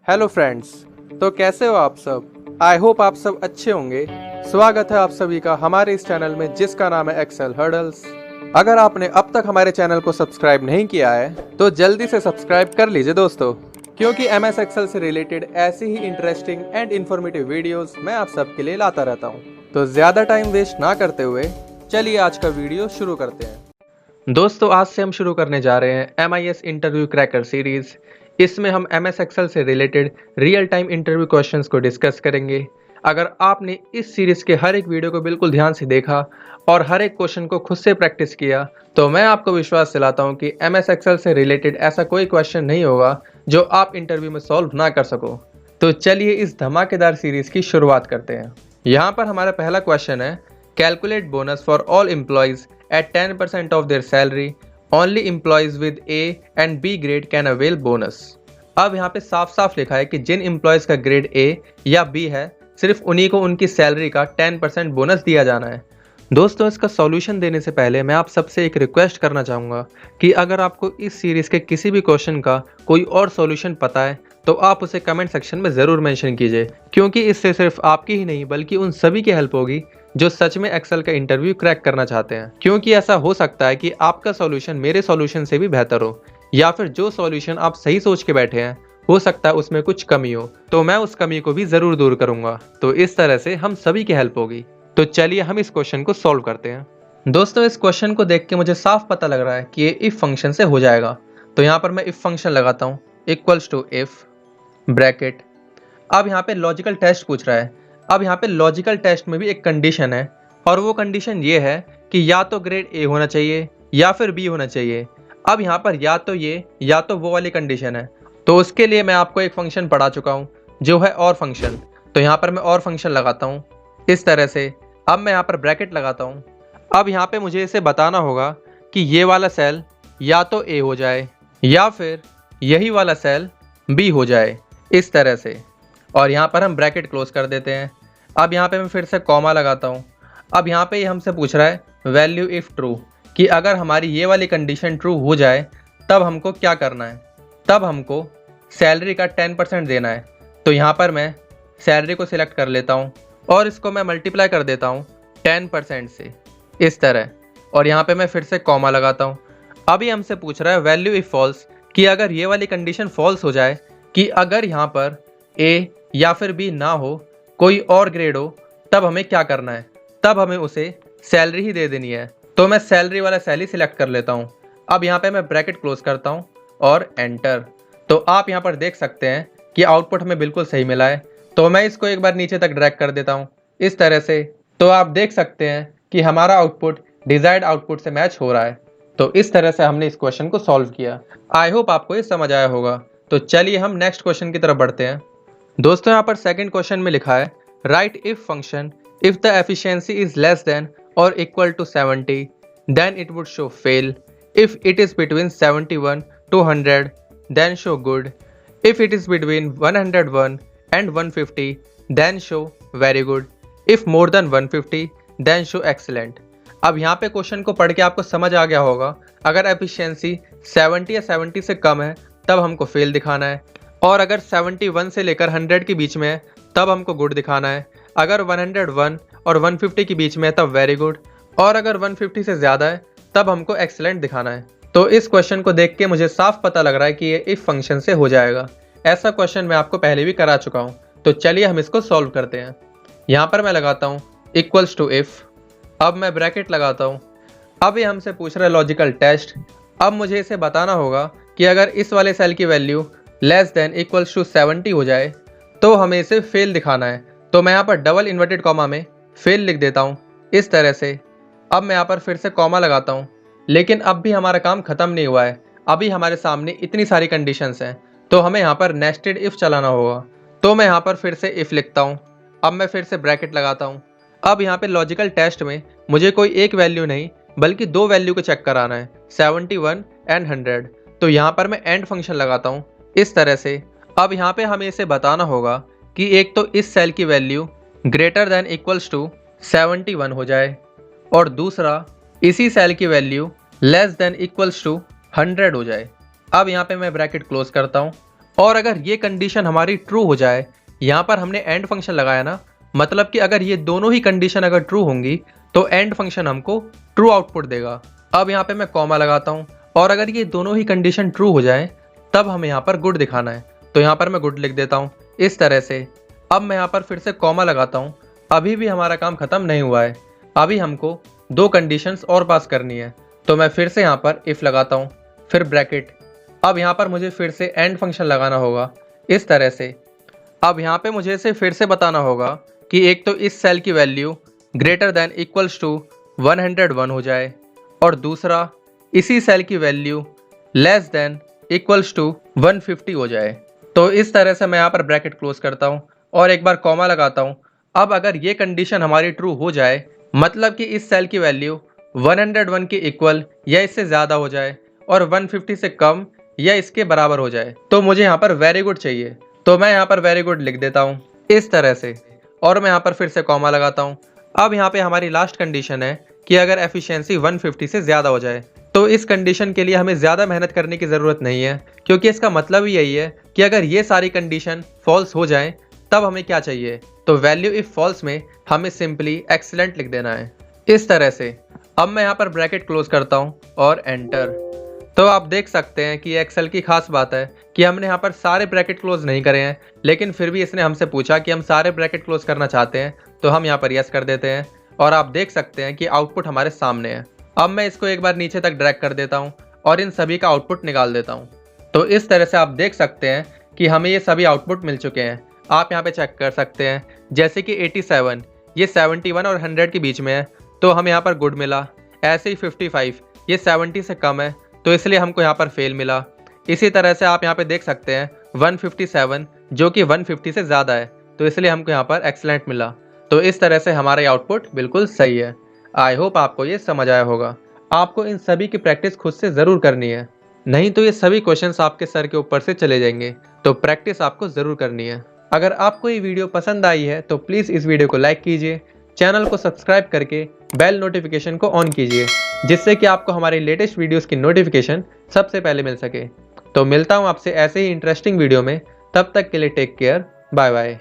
Hello friends. तो कैसे हो आप सब? आई होप आप सब अच्छे होंगे। स्वागत है आप सभी का हमारे इस चैनल में जिसका नाम है एक्सेल हर्डल्स। अगर आपने अब तक हमारे चैनल को सब्सक्राइब नहीं किया है तो जल्दी से सब्सक्राइब कर लीजिए दोस्तों, क्योंकि MS एक्सेल से रिलेटेड ऐसी ही इंटरेस्टिंग एंड इन्फॉर्मेटिव वीडियोस मैं आप सबके लिए लाता रहता हूँ। तो ज़्यादा टाइम वेस्ट ना करते हुए चलिए आज का वीडियो शुरू करते हैं। दोस्तों, आज से हम शुरू करने जा रहे हैं MIS इंटरव्यू क्रैकर सीरीज। इसमें हम MS एक्सेल से related real time interview questions को डिस्कस करेंगे। अगर आपने इस सीरीज के हर एक वीडियो को बिल्कुल ध्यान से देखा और हर एक क्वेश्चन को खुद से प्रैक्टिस किया तो मैं आपको विश्वास दिलाता हूं कि MS एक्सेल से रिलेटेड ऐसा कोई क्वेश्चन नहीं होगा जो आप इंटरव्यू में सॉल्व ना कर सको। तो चलिए इस धमाकेदार सीरीज की शुरुआत करते हैं। यहाँ पर हमारा पहला क्वेश्चन है, calculate bonus for all employees at 10% of their salary. Only employees with A and B grade can avail bonus. अब यहाँ पे साफ साफ लिखा है कि जिन एम्प्लॉयज का ग्रेड A या B है सिर्फ उन्हीं को उनकी सैलरी का 10% बोनस दिया जाना है। दोस्तों, इसका सॉल्यूशन देने से पहले मैं आप सबसे एक रिक्वेस्ट करना चाहूँगा कि अगर आपको इस सीरीज़ के किसी भी क्वेश्चन का कोई और सॉल्यूशन पता है तो आप उसे कमेंट सेक्शन में ज़रूर मेंशन कीजिए, क्योंकि इससे सिर्फ आपकी ही नहीं बल्कि उन सभी की हेल्प होगी जो सच में एक्सेल का इंटरव्यू क्रैक करना चाहते हैं। क्योंकि ऐसा हो सकता है कि आपका सॉल्यूशन मेरे सॉल्यूशन से भी बेहतर हो, या फिर जो सॉल्यूशन आप सही सोच के बैठे हैं हो सकता है उसमें कुछ कमी हो, तो मैं उस कमी को भी ज़रूर दूर करूंगा। तो इस तरह से हम सभी की हेल्प होगी। तो चलिए हम इस क्वेश्चन को सॉल्व करते हैं। दोस्तों, इस क्वेश्चन को देख के मुझे साफ पता लग रहा है कि ये इफ फंक्शन से हो जाएगा। तो यहाँ पर मैं इफ फंक्शन लगाता हूँ, इक्वल्स टू इफ ब्रैकेट। अब यहाँ पे लॉजिकल टेस्ट पूछ रहा है। अब यहाँ पे लॉजिकल टेस्ट में भी एक कंडीशन है, और वो कंडीशन ये है कि या तो ग्रेड A होना चाहिए या फिर B होना चाहिए। अब यहाँ पर या तो ये या तो वो वाली कंडीशन है। तो उसके लिए मैं आपको एक फंक्शन पढ़ा चुका हूँ जो है और फंक्शन। तो यहाँ पर मैं और फंक्शन लगाता हूँ इस तरह से। अब मैं यहाँ पर ब्रैकेट लगाता हूँ। अब यहाँ पे मुझे इसे बताना होगा कि ये वाला सेल या तो A हो जाए या फिर यही वाला सेल B हो जाए, इस तरह से। और यहाँ पर हम ब्रैकेट क्लोज कर देते हैं। अब यहाँ पे मैं फिर से कॉमा लगाता हूँ। अब यहाँ पे ये हमसे पूछ रहा है वैल्यू इफ़ ट्रू, कि अगर हमारी ये वाली कंडीशन ट्रू हो जाए तब हमको क्या करना है। तब हमको सैलरी का 10% देना है। तो यहाँ पर मैं सैलरी को सिलेक्ट कर लेता हूँ और इसको मैं मल्टीप्लाई कर देता हूँ 10% से, इस तरह। और यहाँ पे मैं फिर से कॉमा लगाता हूँ। अभी हमसे पूछ रहा है वैल्यू इफ़ फॉल्स, कि अगर ये वाली कंडीशन फॉल्स हो जाए, कि अगर यहाँ पर A या फिर B ना हो, कोई और ग्रेड हो, तब हमें क्या करना है। तब हमें उसे सैलरी ही दे देनी है। तो मैं सैलरी वाला सेल ही सिलेक्ट कर लेता हूँ। अब यहाँ पे मैं ब्रैकेट क्लोज करता हूँ और एंटर। तो आप यहाँ पर देख सकते हैं कि आउटपुट हमें बिल्कुल सही मिला है। तो मैं इसको एक बार नीचे तक ड्रैग कर देता हूँ इस तरह से। तो आप देख सकते हैं कि हमारा आउटपुट डिजायर्ड आउटपुट से मैच हो रहा है। तो इस तरह से हमने इस क्वेश्चन को सॉल्व किया। आई होप आपको ये समझ आया होगा। तो चलिए हम नेक्स्ट क्वेश्चन की तरफ बढ़ते हैं। दोस्तों, यहाँ पर सेकंड क्वेश्चन में लिखा है right if function if the efficiency is less than और equal to 70 then it would show fail. If it is between 71 to 100 then show good. If it is between 101 and 150 then show very good. If more than 150 then show excellent. अब यहाँ पे question को पढ़ के आपको समझ आ गया होगा, अगर एफिशिएंसी 70 या 70 से कम है तब हमको फेल दिखाना है, और अगर 71 से लेकर 100 के बीच में है तब हमको गुड दिखाना है। अगर 101 और 150 के बीच में है तब वेरी गुड, और अगर 150 से ज़्यादा है तब हमको एक्सीलेंट दिखाना है। तो इस क्वेश्चन को देख के मुझे साफ पता लग रहा है कि ये इफ़ फंक्शन से हो जाएगा। ऐसा क्वेश्चन मैं आपको पहले भी करा चुका हूँ। तो चलिए हम इसको सॉल्व करते हैं। यहाँ पर मैं लगाता हूँ इक्वल्स टू इफ़। अब मैं ब्रैकेट लगाता हूँ। अब ये हमसे पूछ रहा है लॉजिकल टेस्ट। अब मुझे इसे बताना होगा कि अगर इस वाले सेल की value less than equals to 70 हो जाए तो हमें इसे फेल दिखाना है। तो मैं यहाँ पर डबल इन्वर्टेड कॉमा में फेल लिख देता हूँ इस तरह से। अब मैं यहाँ पर फिर से कॉमा लगाता हूँ, लेकिन अब भी हमारा काम ख़त्म नहीं हुआ है। अभी हमारे सामने इतनी सारी कंडीशंस हैं, तो हमें यहाँ पर नेस्टेड इफ़ चलाना होगा। तो मैं यहाँ पर फिर से इफ़ लिखता हूँ। अब मैं फिर से ब्रैकेट लगाता हूँ। अब यहाँ पे लॉजिकल टेस्ट में मुझे कोई एक वैल्यू नहीं बल्कि दो वैल्यू को चेक कराना है, 71 and 100। तो यहाँ पर मैं एंड फंक्शन लगाता हूँ इस तरह से। अब यहाँ पे हमें इसे बताना होगा कि एक तो इस सेल की value greater than equals to 71 हो जाए, और दूसरा इसी सेल की value less than equals to 100 हो जाए। अब यहाँ पे मैं ब्रैकेट क्लोज करता हूँ और अगर ये कंडीशन हमारी ट्रू हो जाए, यहाँ पर हमने एंड फंक्शन लगाया ना, मतलब कि अगर ये दोनों ही कंडीशन अगर ट्रू होंगी तो एंड फंक्शन हमको ट्रू आउटपुट देगा। अब यहाँ पे मैं कॉमा लगाता हूँ और अगर ये दोनों ही कंडीशन ट्रू हो जाए तब हमें यहाँ पर गुड दिखाना है, तो यहाँ पर मैं गुड लिख देता हूँ इस तरह से। अब मैं यहाँ पर फिर से कॉमा लगाता हूँ। अभी भी हमारा काम खत्म नहीं हुआ है, अभी हमको दो कंडीशंस और पास करनी है, तो मैं फिर से यहाँ पर इफ लगाता हूँ, फिर ब्रैकेट। अब यहाँ पर मुझे फिर से एंड फंक्शन लगाना होगा इस तरह से। अब यहाँ पे मुझे इसे फिर से बताना होगा कि एक तो इस सेल की value greater than equals to 101 हो जाए और दूसरा इसी सेल की value less than equals to 150 हो जाए। तो इस तरह से मैं यहाँ पर ब्रैकेट क्लोज करता हूँ और एक बार कॉमा लगाता हूँ। अब अगर ये कंडीशन हमारी ट्रू हो जाए, मतलब कि इस सेल की वैल्यू 101 के इक्वल या इससे ज़्यादा हो जाए और 150 से कम या इसके बराबर हो जाए, तो मुझे यहाँ पर वेरी गुड चाहिए। तो मैं यहाँ पर वेरी गुड लिख देता हूँ इस तरह से और मैं यहाँ पर फिर से कॉमा लगाता हूँ। अब यहाँ पे हमारी लास्ट कंडीशन है कि अगर एफिशिएंसी 150 से ज़्यादा हो जाए, तो इस कंडीशन के लिए हमें ज़्यादा मेहनत करने की ज़रूरत नहीं है, क्योंकि इसका मतलब ही यही है कि अगर ये सारी कंडीशन फॉल्स हो जाए तब हमें क्या चाहिए, तो वैल्यू इफ फॉल्स में हमें सिंपली एक्सीलेंट लिख देना है इस तरह से। अब मैं यहाँ पर ब्रैकेट क्लोज करता हूँ और एंटर। तो आप देख सकते हैं कि एक्सेल की खास बात है कि हमने यहाँ पर सारे ब्रैकेट क्लोज नहीं करे हैं, लेकिन फिर भी इसने हमसे पूछा कि हम सारे ब्रैकेट क्लोज करना चाहते हैं, तो हम यहाँ पर यस कर देते हैं और आप देख सकते हैं कि आउटपुट हमारे सामने है। अब मैं इसको एक बार नीचे तक ड्रैग कर देता हूँ और इन सभी का आउटपुट निकाल देता हूँ। तो इस तरह से आप देख सकते हैं कि हमें ये सभी आउटपुट मिल चुके हैं। आप यहाँ पे चेक कर सकते हैं, जैसे कि 87 ये 71 और 100 के बीच में है, तो हमें यहाँ पर गुड मिला। ऐसे ही 55 ये 70 से कम है, तो इसलिए हमको यहाँ पर फेल मिला। इसी तरह से आप यहाँ पे देख सकते हैं 157 जो कि 150 से ज़्यादा है, तो इसलिए हमको यहाँ पर एक्सीलेंट मिला। तो इस तरह से हमारा आउटपुट बिल्कुल सही है। आई होप आपको ये समझ आया होगा। आपको इन सभी की प्रैक्टिस खुद से ज़रूर करनी है, नहीं तो ये सभी क्वेश्चंस आपके सर के ऊपर से चले जाएंगे, तो प्रैक्टिस आपको ज़रूर करनी है। अगर आपको ये वीडियो पसंद आई है तो प्लीज़ इस वीडियो को लाइक कीजिए, चैनल को सब्सक्राइब करके बेल नोटिफिकेशन को ऑन कीजिए, जिससे कि आपको हमारी लेटेस्ट वीडियोस की नोटिफिकेशन सबसे पहले मिल सके। तो मिलता हूँ आपसे ऐसे ही इंटरेस्टिंग वीडियो में, तब तक के लिए टेक केयर, बाय बाय।